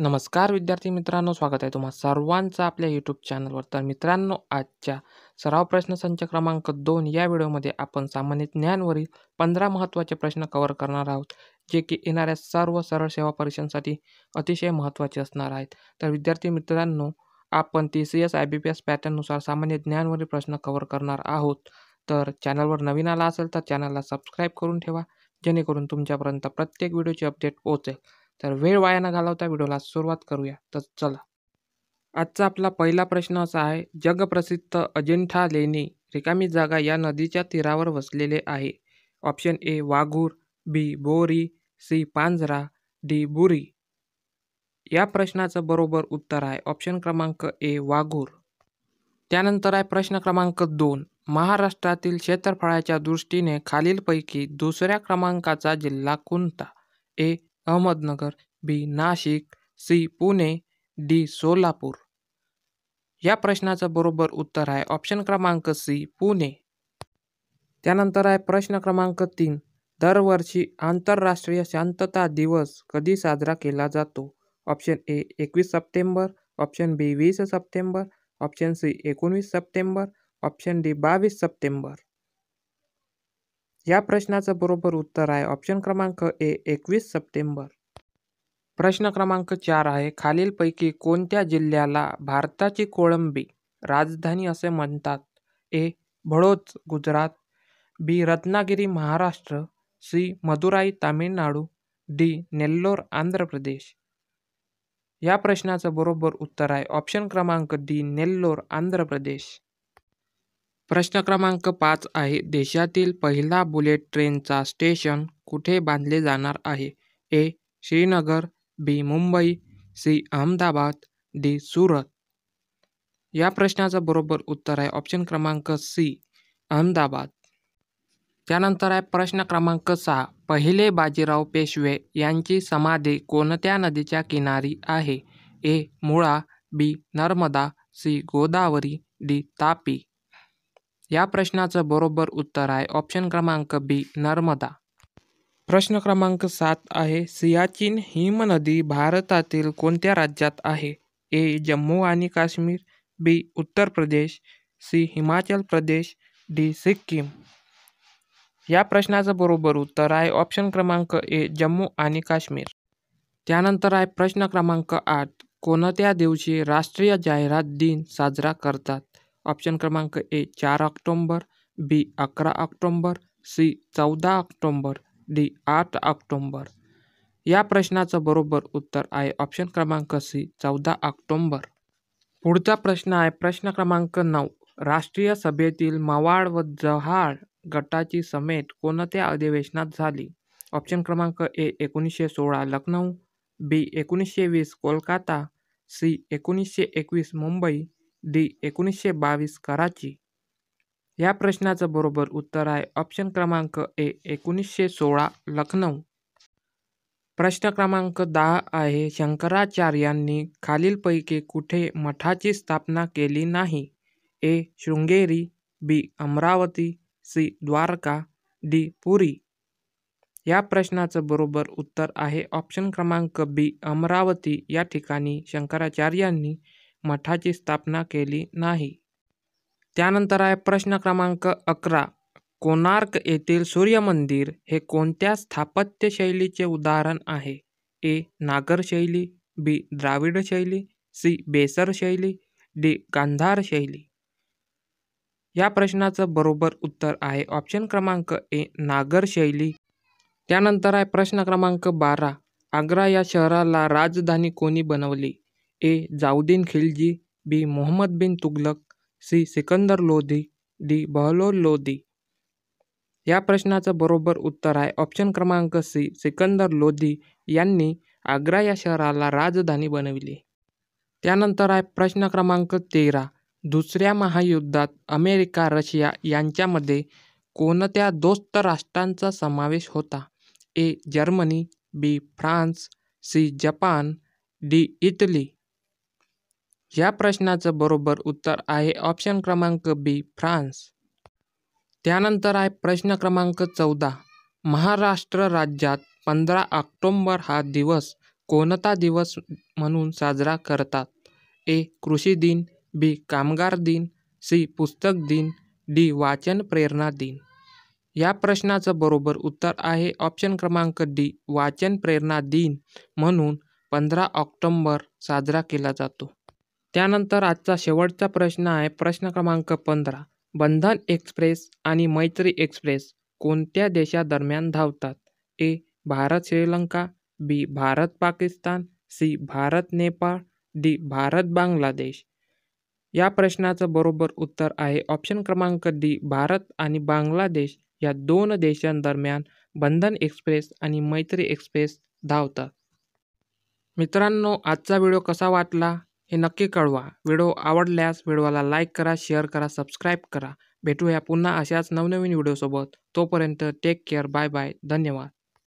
नमस्कार विद्यार्थी मित्रांनो, स्वागत आहे तुम्हा सर्वांचं आपल्या यूट्यूब चॅनलवर. तर मित्रांनो, आजच्या सराव प्रश्नसंच क्रमांक 2 या व्हिडिओमध्ये आपण सामान्य ज्ञानवरील 15 महत्त्वाचे प्रश्न कव्हर करणार आहोत, जे की येणाऱ्या सर्व सरळ सेवा परीक्षांसाठी अतिशय महत्त्वाचे असणार आहेत. तर विद्यार्थी मित्रांनो, आपण TCS IBPS पॅटर्ननुसार सामान्य ज्ञानवरील प्रश्न कव्हर करणार आहोत. तर चॅनलवर नवीन आला असेल तर चॅनलला सबस्क्राईब करून ठेवा, जेणेकरून तुमच्यापर्यंत प्रत्येक व्हिडिओची अपडेट पोहोचेल. तर वेळ वाया न घालवता व्हिडिओला सुरुवात करूया. तर चला, आजचा आपला पहिला प्रश्न असा आहे, जगप्रसिद्ध अजिंठा लेणी रिकामी जागा या नदीच्या तीरावर वसलेले आहे. Option A Waghur, B Bori, C Panjhara, D Buri. या प्रश्नाचं बरोबर उत्तर आहे ऑप्शन क्रमांक ए वाघूर. त्यानंतर आहे प्रश्न क्रमांक 2, महाराष्ट्रातील क्षेत्रफळाच्या दृष्टीने खालीलपैकी दुसऱ्या क्रमांकाचा जिल्हा कोणता? ए अहमदनगर, बी नाशिक, सी पुणे, डी सोलापूर. या प्रश्नाचं बरोबर उत्तर आहे ऑप्शन क्रमांक सी पुणे. त्यानंतर आहे प्रश्न क्रमांक 3, दरवर्षी आंतरराष्ट्रीय शांतता दिवस कधी साजरा केला जातो? Option A 21 September, option B 20 September, option C 19 September, option D 22 September. या प्रश्नाचं बरोबर उत्तर आहे ऑप्शन क्रमांक ए 21 सप्टेंबर. प्रश्न क्रमांक 4 आहे, खालीलपैकी कोणत्या जिल्ह्याला भारताची कोळंबी राजधानी असे म्हणतात? ए भडोच गुजरात, बी रत्नागिरी महाराष्ट्र, सी मदुराई तामिळनाडू, डी नेल्लोर आंध्र प्रदेश. या प्रश्नाचं बरोबर उत्तर आहे ऑप्शन क्रमांक डी नेल्लोर आंध्र प्रदेश. प्रश्न क्रमांक 5 आहे, देशातील पहिला बुलेट ट्रेनचा स्टेशन कुठे बांधले जाणार आहे? ए श्रीनगर, बी मुंबई, सी अहमदाबाद, डी सुरत. या प्रश्नाचं बरोबर उत्तर आहे ऑप्शन क्रमांक सी अहमदाबाद. त्यानंतर आहे प्रश्न क्रमांक 6, पहिले बाजीराव पेशवे यांची समाधी कोणत्या नदीच्या किनारी आहे? ए मुळा, बी नर्मदा, सी गोदावरी, डी तापी. या प्रश्नाचं बरोबर उत्तर आहे ऑप्शन क्रमांक बी नर्मदा. प्रश्न क्रमांक 7 आहे, सियाचीन हिमनदी भारतातील कोणत्या राज्यात आहे? ए जम्मू आणि काश्मीर, बी उत्तर प्रदेश, सी हिमाचल प्रदेश, डी सिक्कीम. या प्रश्नाचं बरोबर उत्तर आहे ऑप्शन क्रमांक ए जम्मू आणि काश्मीर. त्यानंतर आहे प्रश्न क्रमांक 8, कोणत्या दिवशी राष्ट्रीय जाहिरात दिन साजरा करतात? ऑप्शन क्रमांक ए 4 ऑक्टोंबर, बी 11 ऑक्टोंबर, सी 14 ऑक्टोंबर, डी 8 ऑक्टोंबर. या प्रश्नाचं बरोबर उत्तर आहे ऑप्शन क्रमांक सी 14 ऑक्टोंबर. पुढचा प्रश्न आहे प्रश्न क्रमांक 9, राष्ट्रीय सभेतील मवाळ व जहाळ गटाची समेट कोणत्या अधिवेशनात झाली? ऑप्शन क्रमांक ए 1916 लखनौ, बी 1920 कोलकाता, सी 1921 मुंबई, डी 1922 कराची. या प्रश्नाचं बरोबर उत्तर आहे ऑप्शन क्रमांक ए 1916 लखनौ. प्रश्न क्रमांक 10 आहे, शंकराचार्यांनी खालीलपैकी कुठे मठाची स्थापना केली नाही? ए शृंगेरी, बी अमरावती, सी द्वारका, डी पुरी. या प्रश्नाचं बरोबर उत्तर आहे ऑप्शन क्रमांक बी अमरावती या ठिकाणी शंकराचार्यांनी मठाची स्थापना केली नाही. त्यानंतर आहे प्रश्न क्रमांक 11, कोणार्क येथील सूर्यमंदिर हे कोणत्या स्थापत्य शैलीचे उदाहरण आहे? ए नागर शैली, बी द्राविड शैली, सी बेसर शैली, डी गांधार शैली. या प्रश्नाचं बरोबर उत्तर आहे ऑप्शन क्रमांक ए नागर शैली. त्यानंतर आहे प्रश्न क्रमांक 12, आग्रा या शहराला राजधानी कोणी बनवली? ए जाउद्दीन खिलजी, बी मोहम्मद बिन तुगलक, सी सिकंदर लोधी, डी बहलोल लोधी. या प्रश्नाचं बरोबर उत्तर आहे ऑप्शन क्रमांक सी सिकंदर लोधी यांनी आग्रा या शहराला राजधानी बनविली. त्यानंतर आहे प्रश्न क्रमांक 13, दुसऱ्या महायुद्धात अमेरिका रशिया यांच्यामध्ये कोणत्या दोस्त राष्ट्रांचा समावेश होता? A Germany, B France, C Japan, D Italy. या प्रश्नाचं बरोबर उत्तर आहे ऑप्शन क्रमांक बी फ्रान्स. त्यानंतर आहे प्रश्न क्रमांक 14, महाराष्ट्र राज्यात 15 ऑक्टोंबर हा दिवस कोणता दिवस म्हणून साजरा करतात? ए. कृषी दिन, बी. कामगार दिन, सी. पुस्तक दिन, डी. वाचन प्रेरणा दिन. या प्रश्नाचं बरोबर उत्तर आहे ऑप्शन क्रमांक डी. वाचन प्रेरणा दिन म्हणून 15 ऑक्टोबर साजरा केला जातो. त्यानंतर आजचा शेवटचा प्रश्न आहे प्रश्न क्रमांक 15. बंधन एक्सप्रेस आणि मैत्री एक्सप्रेस कोणत्या देशादरम्यान धावतात? ए. भारत श्रीलंका, बी. भारत पाकिस्तान, सी. भारत नेपाळ, डी. भारत बांगलादेश. या प्रश्नाचं बरोबर उत्तर आहे ऑप्शन क्रमांक डी. भारत आणि बांगलादेश या 2 देशांदरम्यान बंधन एक्सप्रेस आणि मैत्री एक्सप्रेस धावतात. मित्रांनो, आजचा व्हिडिओ कसा वाटला हे नक्की कळवा. व्हिडिओ आवडल्यास व्हिडिओला लाईक करा, शेअर करा, सबस्क्राईब करा. भेटूया पुन्हा अशाच नवनवीन व्हिडिओसोबत. तोपर्यंत टेक केअर. Bye bye. धन्यवाद.